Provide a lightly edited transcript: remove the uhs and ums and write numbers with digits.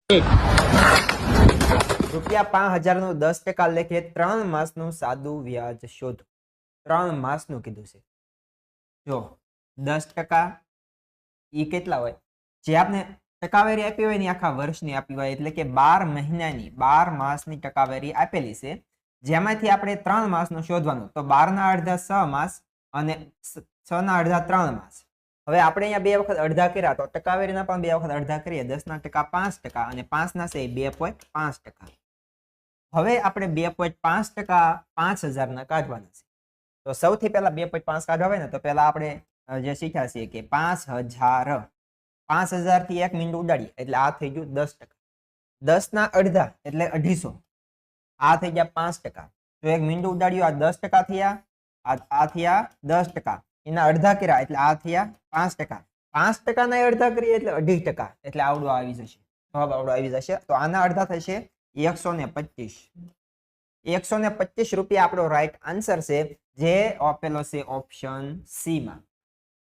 ₹5000 નું 10% લેખે 3 માસનું સાદું વ્યાજ શોધો. 3 માસનું કીધું છે. જો 10% ઈ કેટલા હોય? જે આપણે ટકાવારી આપી હોય ને આખા વર્ષની આપી હોય, એટલે કે 12 મહિનાની 12 માસની ટકાવારી આપેલી છે, જેમાંથી આપણે 3 માસનું શોધવાનું. તો 12 ના અડધા 6 માસ અને 6 ના અડધા 3 માસ. હવે આપણે અહીંયા બે વખત અડધા કર્યા, તો ટકાવારીના પણ બે વખત અડધા કરીએ. 10 ના ટકા 5% અને 5 ના છે 2.5%. હવે આપણે 2.5% 5000 ના કાઢવાના છે. તો સૌથી પહેલા 2.5 કાઢવા હોય ને, તો પહેલા આપણે જે શીખ્યા છીએ કે 5000 થી 1 મિનિટ ઉડાડીએ એટલે આ થઈ ગયું 10%. 10 ના અડધા એટલે 250. આ થઈ ગયા 5%. તો 1 મિનિટ ઉડાડ્યું, આ 10% થયા, આ થયા 10%. એના અડધા કર્યા એટલે આ થયા 5%. 5% ના અડધા કરીએ એટલે 2.5%. એટલે આવડો આવી જશે, જવાબ આવડો આવી જશે. તો આના અડધા થશે 125. 125 રૂપિયા આપણો રાઈટ આન્સર છે, જે આપેલો છે ઓપ્શન સી માં.